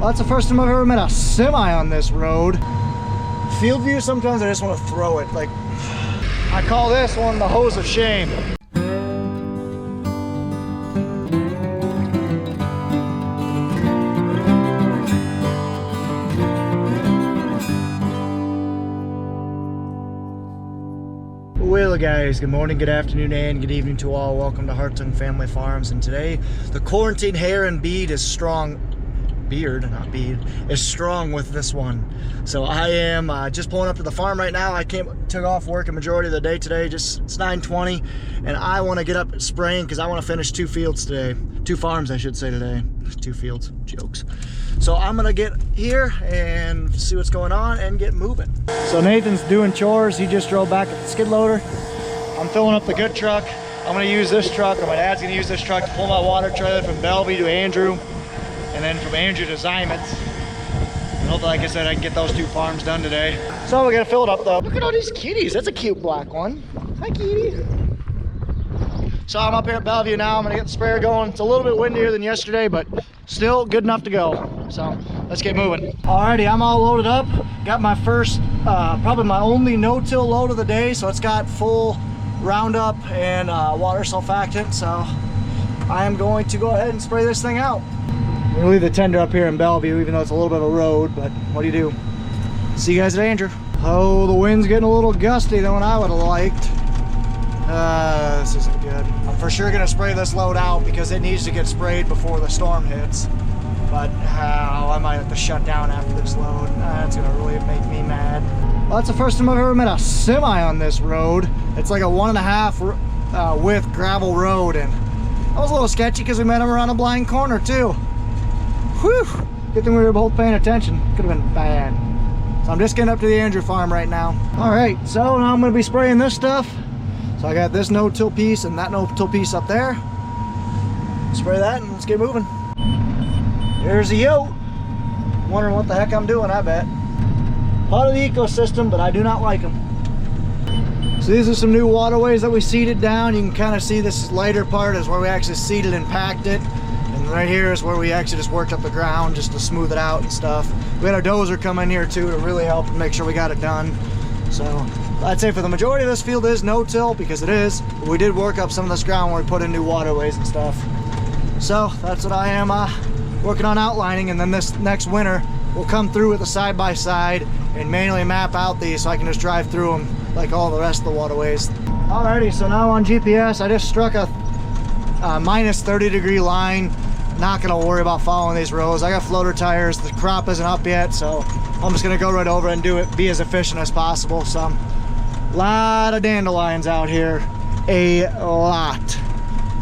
Well, that's the first time I've ever met a semi on this road. Field view, sometimes I just want to throw it. Like, I call this one the hose of shame. Well guys, good morning, good afternoon, and good evening to all. Welcome to Hartung Family Farms, and today the quarantine hair and bead is strong. Is strong with this one. So I am just pulling up to the farm right now. I took off work a majority of the day today. It's 9:20, and I want to get up spraying because I want to finish 2 fields today. 2 farms, I should say, today. 2 fields, jokes. So I'm gonna get here and see what's going on and get moving. So Nathan's doing chores. He just drove back at the skid loader. I'm filling up the good truck. I'm gonna use this truck, or my dad's gonna use this truck to pull my water trailer from Bellevue to Andrew, and then from Andrew to Zymon's. And hopefully, like I said, I can get those 2 farms done today. So we gotta fill it up though. Look at all these kitties. That's a cute black one. Hi, kitty. So I'm up here at Bellevue now. I'm gonna get the sprayer going. It's a little bit windier than yesterday, but still good enough to go. So let's get moving. Alrighty, I'm all loaded up. Got my first, probably my only no-till load of the day. So it's got full Roundup and water sulfactant. So I am going to go ahead and spray this thing out. I'm gonna leave the tender up here in Bellevue, even though it's a little bit of a road, but what do you do? See you guys at Andrew. Oh, the wind's getting a little gusty than what I would have liked. This isn't good. I'm for sure gonna spray this load out because it needs to get sprayed before the storm hits. But I might have to shut down after this load. That's gonna really make me mad. Well, that's the first time I've ever met a semi on this road. It's like a 1.5 width gravel road, and that was a little sketchy because we met him around a blind corner too. Whew! Good thing we were both paying attention. Could have been bad. So I'm just getting up to the Andrew farm right now. All right, so now I'm gonna be spraying this stuff. So I got this no-till piece and that no-till piece up there. Spray that and let's get moving. There's the yote. Wondering what the heck I'm doing, I bet. Part of the ecosystem, but I do not like them. So these are some new waterways that we seeded down. You can kind of see this lighter part is where we actually seeded and packed it. And right here is where we actually just worked up the ground just to smooth it out and stuff. We had our dozer come in here too to really help and make sure we got it done. So I'd say for the majority of this field is no-till, because it is. But we did work up some of this ground where we put in new waterways and stuff. So that's what I am working on outlining, and then this next winter we'll come through with a side-by-side and manually map out these so I can just drive through them like all the rest of the waterways. Alrighty, so now on GPS I just struck a minus 30-degree line. Not gonna worry about following these rows. I got floater tires. The crop isn't up yet, so I'm just gonna go right over and do it, be as efficient as possible. So a lot of dandelions out here, a lot.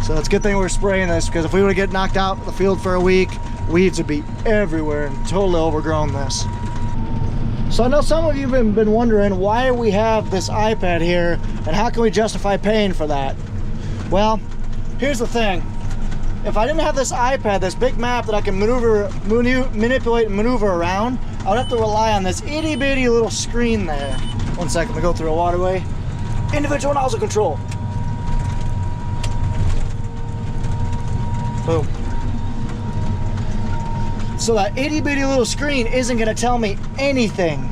So it's a good thing we're spraying this, because if we were to get knocked out in the field for a week, weeds would be everywhere and totally overgrown this. So I know some of you have been wondering why we have this iPad here and how can we justify paying for that. Well, here's the thing. If I didn't have this iPad, this big map that I can manipulate and maneuver around, I would have to rely on this itty bitty little screen there. One second, we go through a waterway. Individual nozzle control. Boom. So that itty bitty little screen isn't gonna tell me anything.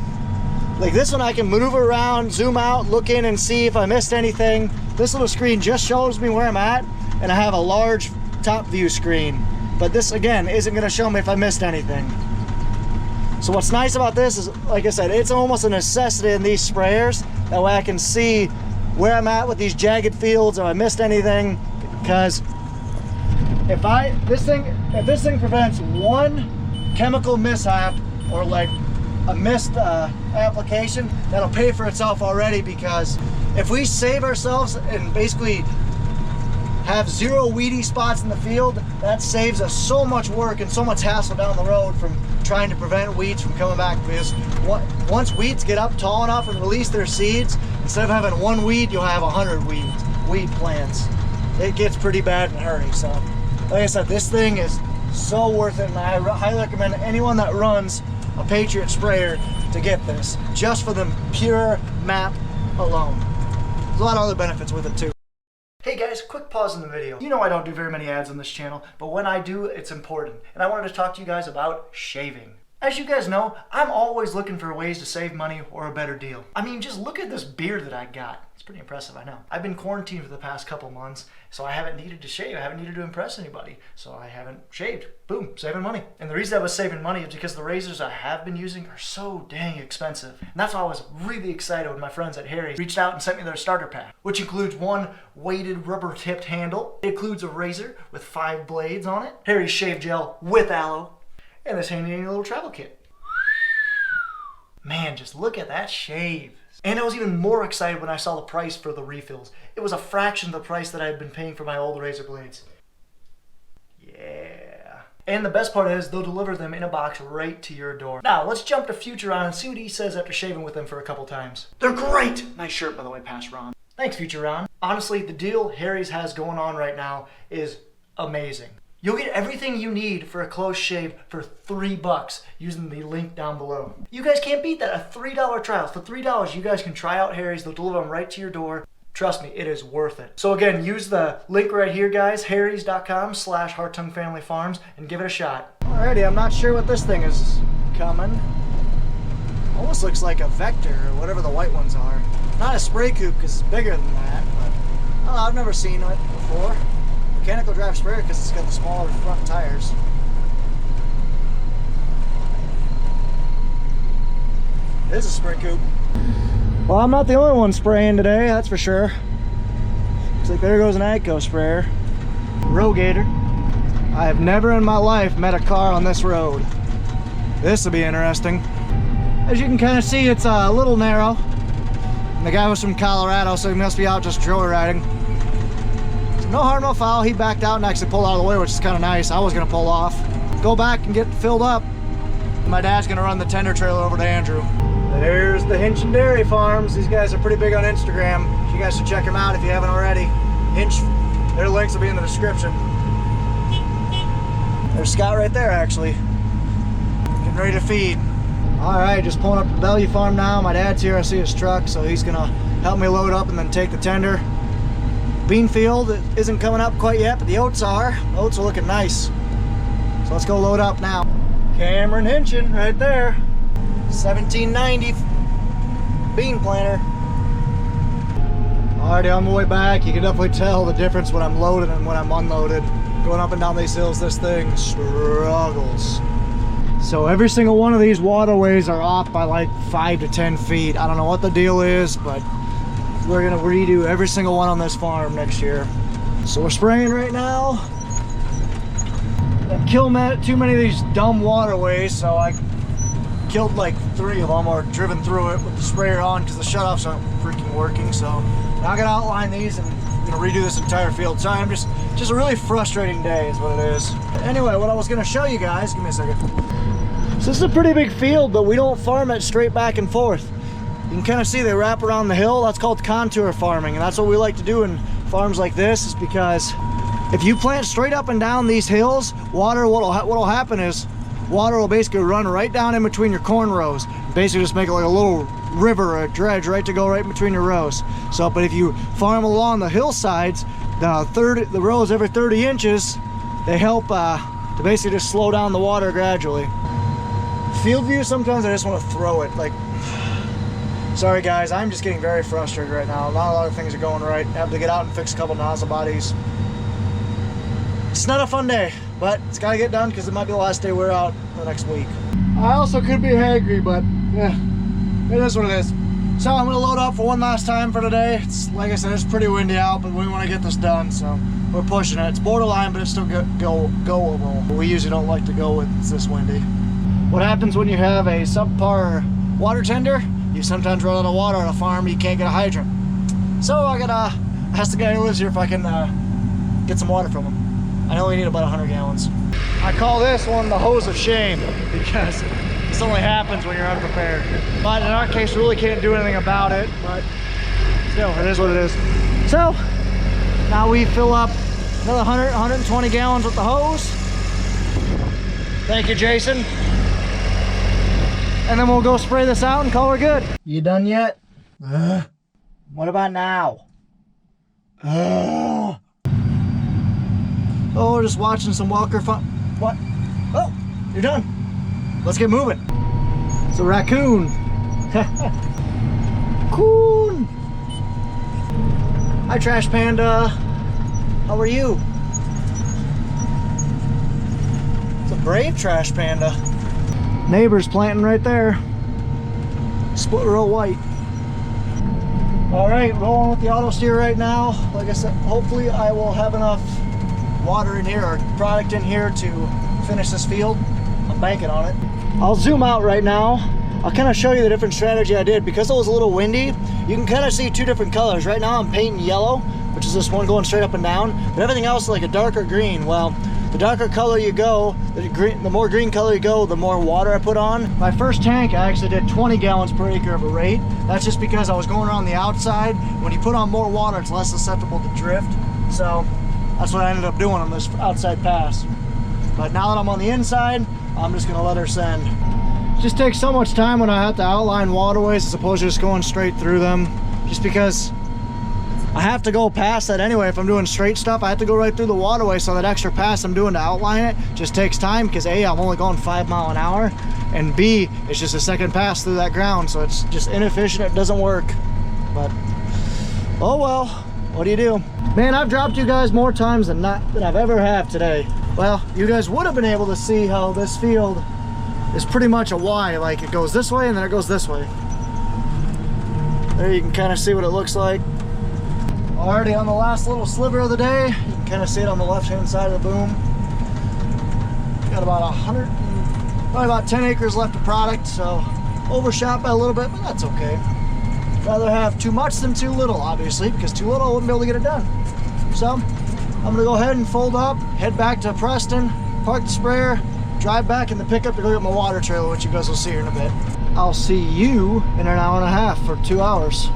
Like this one I can maneuver around, zoom out, look in and see if I missed anything. This little screen just shows me where I'm at, and I have a large top view screen. But this again isn't gonna show me if I missed anything. So what's nice about this is, like I said, it's almost a necessity in these sprayers. That way I can see where I'm at with these jagged fields, if I missed anything, because if this thing prevents one chemical mishap or like a missed application, that'll pay for itself already, because if we save ourselves and basically have 0 weedy spots in the field, that saves us so much work and so much hassle down the road from trying to prevent weeds from coming back. Because once weeds get up tall enough and release their seeds, instead of having 1 weed, you'll have 100 weed plants. It gets pretty bad in a hurry. So like I said, this thing is so worth it, and I highly recommend anyone that runs a Patriot sprayer to get this, just for the pure map alone. There's a lot of other benefits with it too. Hey guys, guys, quick pause in the video. You know I don't do very many ads on this channel, but when I do, it's important. And I wanted to talk to you guys about shaving. As you guys know, I'm always looking for ways to save money or a better deal. I mean, just look at this beard that I got. It's pretty impressive, I know. I've been quarantined for the past couple months, so I haven't needed to shave. I haven't needed to impress anybody, so I haven't shaved. Boom, saving money. And the reason I was saving money is because the razors I have been using are so dang expensive. And that's why I was really excited when my friends at Harry's reached out and sent me their starter pack, which includes one weighted rubber-tipped handle. It includes a razor with 5 blades on it, Harry's shave gel with aloe, and this handy little travel kit. Man, just look at that shave. And I was even more excited when I saw the price for the refills. It was a fraction of the price that I had been paying for my old razor blades. Yeah. And the best part is they'll deliver them in a box right to your door. Now, let's jump to Future Ron and see what he says after shaving with them for a couple times. They're great! Nice shirt, by the way, past Ron. Thanks, Future Ron. Honestly, the deal Harry's has going on right now is amazing. You'll get everything you need for a close shave for $3 using the link down below. You guys can't beat that, a $3 trial. For $3, you guys can try out Harry's. They'll deliver them right to your door. Trust me, it is worth it. So again, use the link right here, guys, harrys.com/Hartung Family Farms, and give it a shot. Alrighty, I'm not sure what this thing is coming. Almost looks like a Vector or whatever the white ones are. Not a spray coupe because it's bigger than that, but I don't know, I've never seen it before. Mechanical drive sprayer because it's got the smaller front tires. It is a spray coupe. Well, I'm not the only one spraying today, that's for sure. Looks like there goes an AGCO sprayer. Rogator. I have never in my life met a car on this road. This will be interesting. As you can kind of see, it's a little narrow. And the guy was from Colorado, so he must be out just joyriding. No harm, no foul. He backed out and actually pulled out of the way, which is kind of nice. I was going to pull off. Go back and get filled up. My dad's going to run the tender trailer over to Andrew. There's the Hinch and Dairy Farms. These guys are pretty big on Instagram. You guys should check them out if you haven't already. Hinch, their links will be in the description. There's Scott right there, actually. Getting ready to feed. Alright, just pulling up to the Bellevue farm now. My dad's here. I see his truck, so he's going to help me load up and then take the tender. Bean field isn't coming up quite yet, but the oats are. The oats are looking nice. So let's go load up now. Cameron Hinchin right there. 1790 bean planter. Already on the way back, you can definitely tell the difference when I'm loaded and when I'm unloaded. Going up and down these hills, this thing struggles. So every single one of these waterways are off by like 5 to 10 feet. I don't know what the deal is, but we're gonna redo every single one on this farm next year. So we're spraying right now. I've killed too many of these dumb waterways, so I killed like 3 of them or driven through it with the sprayer on because the shutoffs aren't freaking working. So now I'm gonna outline these and I'm gonna redo this entire field. Sorry, I'm just a really frustrating day is what it is. Anyway, what I was gonna show you guys, give me a second. So this is a pretty big field, but we don't farm it straight back and forth. You can kind of see they wrap around the hill. That's called contour farming, and that's what we like to do in farms like this, is because if you plant straight up and down these hills, what'll happen is water will basically run right down in between your corn rows. Basically just make it like a little river or a dredge right to go right between your rows. So, but if you farm along the hillsides, the rows every 30 inches, they help to basically just slow down the water gradually. Field view, sometimes I just want to throw it. Like, sorry guys, I'm just getting very frustrated right now. Not a lot of things are going right. I have to get out and fix a couple nozzle bodies. It's not a fun day, but it's got to get done because it might be the last day we're out the next week. I also could be hangry, but yeah, it is what it is. So I'm going to load up for one last time for today. It's, like I said, it's pretty windy out, but we want to get this done, so we're pushing it. It's borderline, but it's still goable. We usually don't like to go when it's this windy. What happens when you have a subpar water tender? You sometimes run out of water on a farm, you can't get a hydrant. So I gotta ask the guy who lives here if I can get some water from him. I only need about 100 gallons. I call this one the hose of shame because this only happens when you're unprepared. But in our case, we really can't do anything about it, but still, it is what it is. So now we fill up another 120 gallons with the hose. Thank you, Jason. And then we'll go spray this out and call her good. You done yet? What about now? Oh, just watching some Welker fun. What? Oh, you're done. Let's get moving. It's a raccoon. Coon. Hi, Trash Panda. How are you? It's a brave Trash Panda. Neighbor's planting right there. Split row white. All right, rolling with the auto steer right now. Like I said, hopefully I will have enough water in here or product in here to finish this field. I'm banking on it. I'll zoom out right now. I'll kind of show you the different strategy I did. Because it was a little windy, you can kind of see two different colors. Right now I'm painting yellow, which is this one going straight up and down, but everything else is like a darker green. Well, the darker color you go, the more green color you go, the more water I put on. My first tank, I actually did 20 gallons per acre of a rate. That's just because I was going around the outside. When you put on more water, it's less susceptible to drift. So that's what I ended up doing on this outside pass. But now that I'm on the inside, I'm just gonna let her send. It just takes so much time when I have to outline waterways as opposed to just going straight through them. Just because I have to go past that anyway. If I'm doing straight stuff, I have to go right through the waterway, so that extra pass I'm doing to outline it just takes time because A, I'm only going 5 miles an hour, and B, it's just a second pass through that ground, so it's just inefficient. It doesn't work. But oh well, what do you do? Man, I've dropped you guys more times than I've ever have today. Well, you guys would have been able to see how this field is pretty much a Y. Like, it goes this way and then it goes this way. There you can kind of see what it looks like. Already on the last little sliver of the day. You can kind of see it on the left-hand side of the boom. Got about probably about 10 acres left of product, so overshot by a little bit, but that's okay. Rather have too much than too little, obviously, because too little I wouldn't be able to get it done. So I'm gonna go ahead and fold up, head back to Preston, park the sprayer, drive back in the pickup to go get my water trailer, which you guys will see here in a bit. I'll see you in an hour and a half for 2 hours.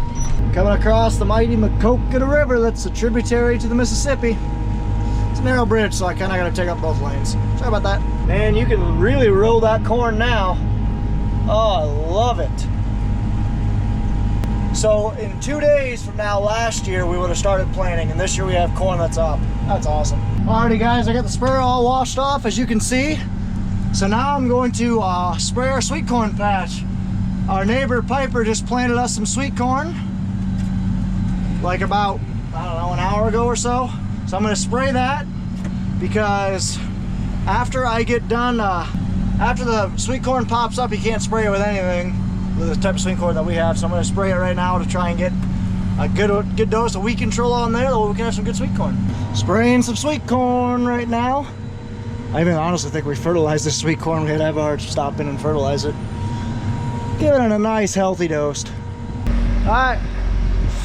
Coming across the mighty Maquoketa River, that's a tributary to the Mississippi. It's a narrow bridge, so I kind of got to take up both lanes. Sorry about that. Man, you can really roll that corn now. Oh, I love it. So in 2 days from now, last year, we would have started planting, and this year we have corn that's up. That's awesome. Alrighty guys, I got the sprayer all washed off, as you can see. So now I'm going to spray our sweet corn patch. Our neighbor Piper just planted us some sweet corn, like about, I don't know, an hour ago or so. So I'm gonna spray that because after I get done, after the sweet corn pops up, you can't spray it with anything, with the type of sweet corn that we have. So I'm gonna spray it right now to try and get a good dose of weed control on there, so we can have some good sweet corn. Spraying some sweet corn right now. I even honestly think we fertilized this sweet corn. We had to have our stop in and fertilize it. Give it a nice healthy dose. All right.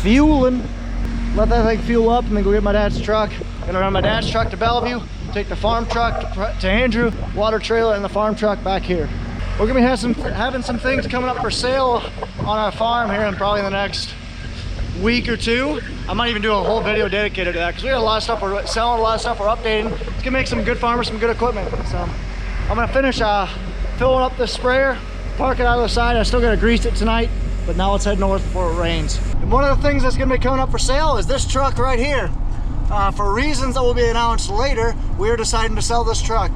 Fueling. Let that thing fuel up and then go get my dad's truck. Gonna run my dad's truck to Bellevue, take the farm truck to Andrew, water trailer, and the farm truck back here. We're gonna be having some things coming up for sale on our farm here in probably the next week or two. I might even do a whole video dedicated to that because we got a lot of stuff we're selling, a lot of stuff we're updating. It's gonna make some good farmers some good equipment. So I'm gonna finish filling up this sprayer, park it out of the side. I still gotta grease it tonight, but now let's head north before it rains. And one of the things that's gonna be coming up for sale is this truck right here. For reasons that will be announced later, we're deciding to sell this truck.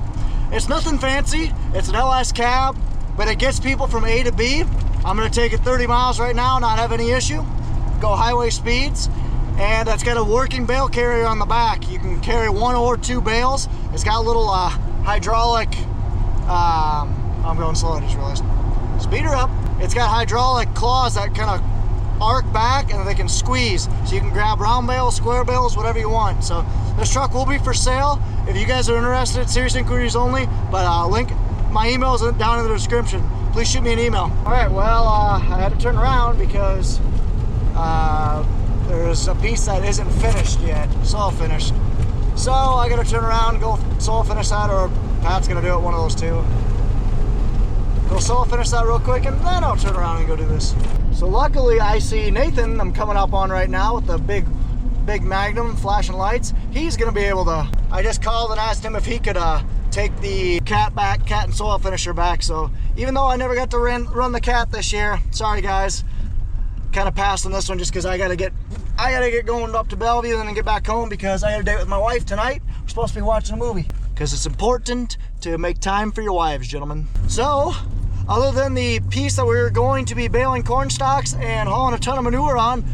It's nothing fancy. It's an LS cab, but it gets people from A to B. I'm gonna take it 30 miles right now, not have any issue. Go highway speeds, and it's got a working bale carrier on the back. You can carry 1 or 2 bales. It's got a little hydraulic, I'm going slow, I just realized. Speed her up. It's got hydraulic claws that kind of arc back and they can squeeze. So you can grab round bales, square bales, whatever you want. So this truck will be for sale. If you guys are interested, serious inquiries only, but link, my email is down in the description. Please shoot me an email. All right, well, I had to turn around because there's a piece that isn't finished yet, soil finished. So I gotta turn around and go soil finish that, or Pat's gonna do it, one of those two. Go soil finish that real quick and then I'll turn around and go do this. So luckily I see Nathan, I'm coming up on right now with the big Magnum flashing lights. He's gonna be able to, I just called and asked him if he could take the cat and soil finisher back. So even though I never got to run the cat this year, sorry guys, kind of passed on this one just because I gotta get going up to Bellevue and then get back home because I had a date with my wife tonight. supposed to be watching a movie. Because it's important to make time for your wives, gentlemen. So, other than the piece that we're going to be baling corn stalks and hauling a ton of manure on,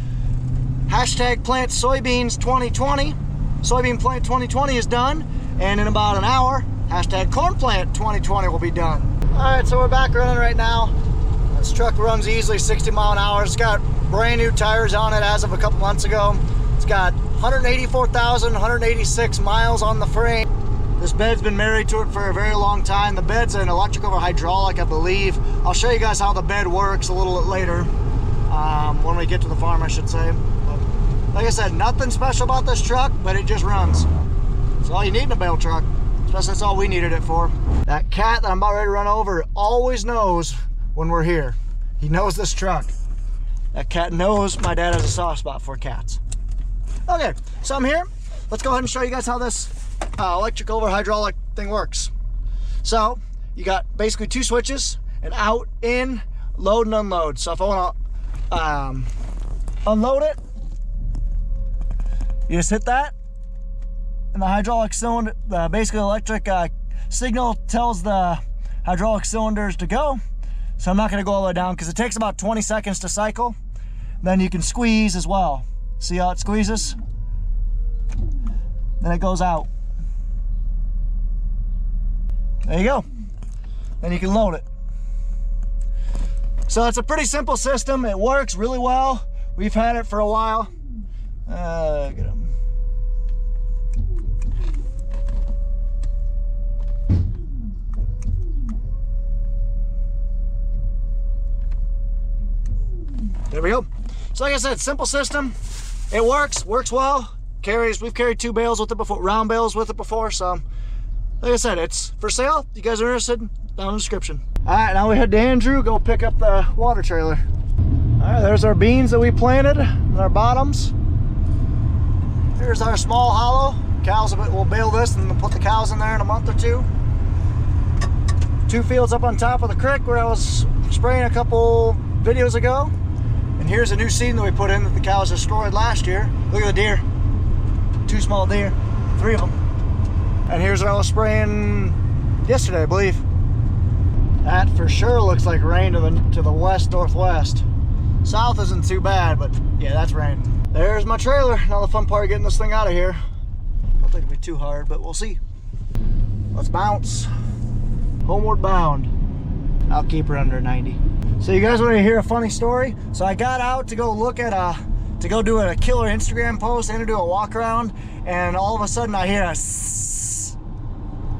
hashtag plant soybeans 2020. Soybean plant 2020 is done, and in about an hour, hashtag corn plant 2020 will be done. All right, so we're back running right now. This truck runs easily 60 mile an hour. It's got brand new tires on it as of a couple months ago. It's got 184,186 miles on the frame. This bed's been married to it for a very long time. The bed's an electric over hydraulic, I believe. I'll show you guys how the bed works a little bit later, when we get to the farm, I should say. But like I said, nothing special about this truck, but it just runs. It's all you need in a bale truck. Especially that's all we needed it for. That cat that I'm about ready to run over always knows when we're here. He knows this truck. That cat knows my dad has a soft spot for cats. Okay, so I'm here. Let's go ahead and show you guys how this electric over hydraulic thing works. So you got basically two switches, and out, in, load and unload. So if I want to unload it, you just hit that, and the hydraulic cylinder, basically electric signal tells the hydraulic cylinders to go. So I'm not going to go all the way down because it takes about 20 seconds to cycle. Then you can squeeze as well. See how it squeezes? Then it goes out. There you go. Then you can load it. So it's a pretty simple system. It works really well. We've had it for a while. Get him. There we go. So like I said, simple system. It works well. We've carried 2 bales with it before, round bales with it before. So like I said, it's for sale. If you guys are interested, down in the description. All right, now we head to Andrew, go pick up the water trailer. All right, there's our beans that we planted and our bottoms. Here's our small hollow. Cows, we'll bale this and we'll put the cows in there in a month or 2. 2 fields up on top of the creek where I was spraying a couple videos ago. And here's a new seed that we put in that the cows destroyed last year. Look at the deer. 2 small deer, 3 of them. And here's where I was spraying yesterday, I believe. That for sure looks like rain to the west northwest. South isn't too bad, but yeah, that's rain. There's my trailer. Now the fun part of getting this thing out of here. I don't think it'll be too hard, but we'll see. Let's bounce. Homeward bound. I'll keep her under 90. So you guys want to hear a funny story? So I got out to go look at to go do a killer Instagram post and to do a walk around, and all of a sudden I hear a sss.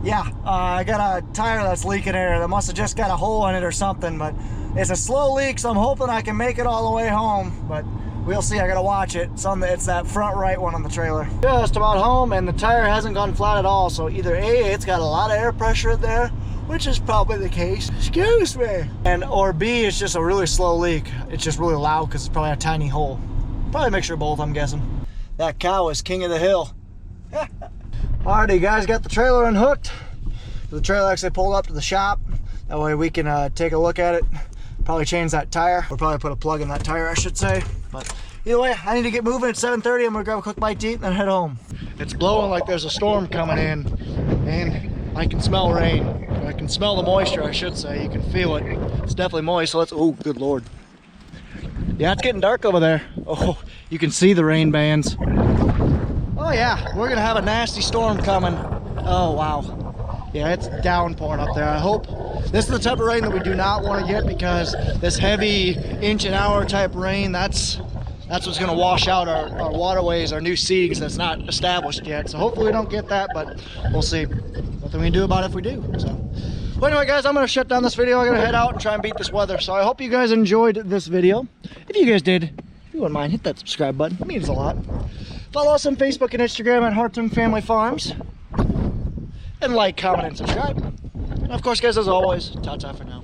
Yeah, I got a tire that's leaking air. That must have just got a hole in it or something, but it's a slow leak, so I'm hoping I can make it all the way home, but we'll see. I gotta watch it. It's that front right one on the trailer. Just about home, and the tire hasn't gone flat at all, so either A, it's got a lot of air pressure in there, which is probably the case, excuse me, or B, it's just a really slow leak. It's just really loud because it's probably a tiny hole. Probably a mixture of both, I'm guessing. That cow is king of the hill. Alrighty, guys, got the trailer unhooked. The trailer actually pulled up to the shop. That way we can take a look at it. Probably change that tire, or probably put a plug in that tire, I should say. But either way, I need to get moving at 7:30. I'm gonna grab a quick bite to eat and then head home. It's blowing like there's a storm coming in, and I can smell rain. I can smell the moisture, I should say. You can feel it. It's definitely moist, so let's, oh, good Lord. Yeah, it's getting dark over there. Oh, you can see the rain bands. Oh yeah, we're gonna have a nasty storm coming. Oh wow. Yeah, it's downpouring up there. I hope this is the type of rain that we do not want to get, because this heavy inch an hour type rain, that's what's going to wash out our waterways, our new seedings that's not established yet. So hopefully we don't get that, but we'll see. Nothing we can do about it if we do. So, well, anyway, guys, I'm going to shut down this video. I'm going to head out and try and beat this weather. So I hope you guys enjoyed this video. If you guys did, if you wouldn't mind, hit that subscribe button. It means a lot. Follow us on Facebook and Instagram at Hartung Family Farms. And like, comment, and subscribe. And of course, guys, as always, ta-ta for now.